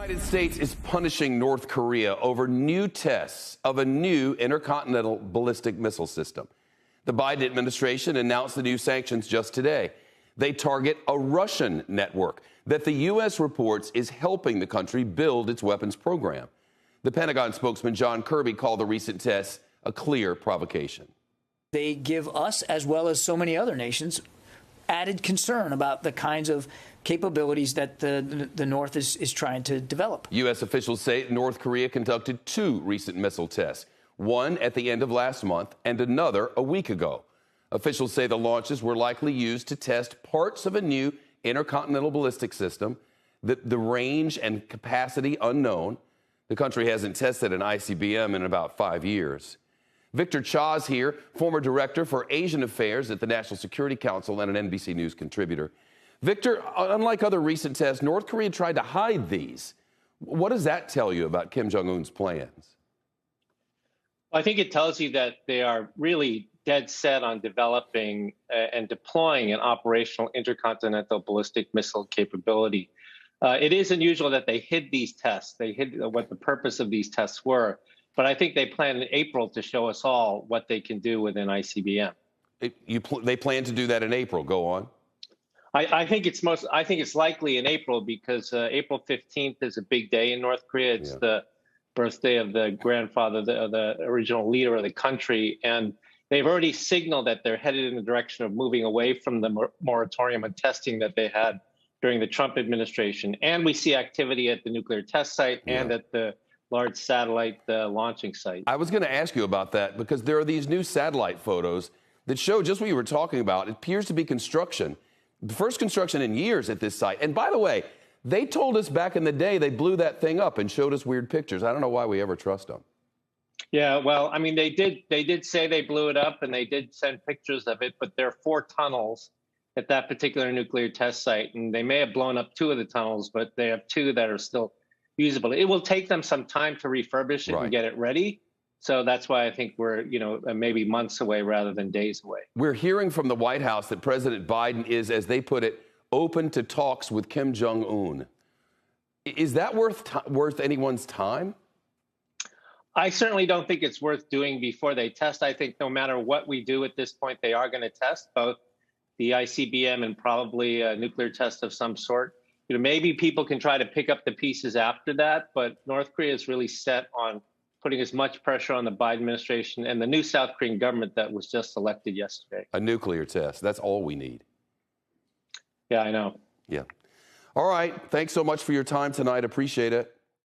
United States is punishing North Korea over new tests of a new intercontinental ballistic missile system. The Biden administration announced the new sanctions just today. They target a Russian network that the U.S. reports is helping the country build its weapons program. The Pentagon spokesman John Kirby called the recent tests a clear provocation. They give us, as well as so many other nations, added concern about the kinds of capabilities that the North is trying to develop. U.S. officials say North Korea conducted two recent missile tests, one at the end of last month and another a week ago. Officials say the launches were likely used to test parts of a new intercontinental ballistic system, the range and capacity unknown. The country hasn't tested an ICBM in about 5 years. Victor Cha's here, former director for Asian Affairs at the National Security Council and an NBC News contributor. Victor, unlike other recent tests, North Korea tried to hide these. What does that tell you about Kim Jong-un's plans? I think it tells you that they are really dead set on developing and deploying an operational intercontinental ballistic missile capability. It is unusual that they hid these tests. They hid what the purpose of these tests were. But I think they plan in April to show us all what they can do with an ICBM. They plan to do that in April. Go on. I think it's likely in April because April 15th is a big day in North Korea. It's the birthday of the grandfather, the original leader of the country. And they've already signaled that they're headed in the direction of moving away from the moratorium on testing that they had during the Trump administration. And we see activity at the nuclear test site and at the large satellite launching site. I was going to ask you about that because there are these new satellite photos that show just what you were talking about. It appears to be construction, the first construction in years at this site. And by the way, they told us back in the day they blew that thing up and showed us weird pictures. I don't know why we ever trust them. Yeah, well, I mean, they did say they blew it up and they did send pictures of it, but there are 4 tunnels at that particular nuclear test site, and they may have blown up 2 of the tunnels, but they have 2 that are still usable. It will take them some time to refurbish it and get it ready. So that's why I think we're, maybe months away rather than days away. We're hearing from the White House that President Biden is, as they put it, open to talks with Kim Jong-un. Is that worth anyone's time? I certainly don't think it's worth doing before they test. I think no matter what we do at this point, they are going to test both the ICBM and probably a nuclear test of some sort. Maybe people can try to pick up the pieces after that, but North Korea is really set on putting as much pressure on the Biden administration and the new South Korean government that was just elected yesterday. A nuclear test. That's all we need. Yeah, I know. Yeah. All right. Thanks so much for your time tonight. Appreciate it.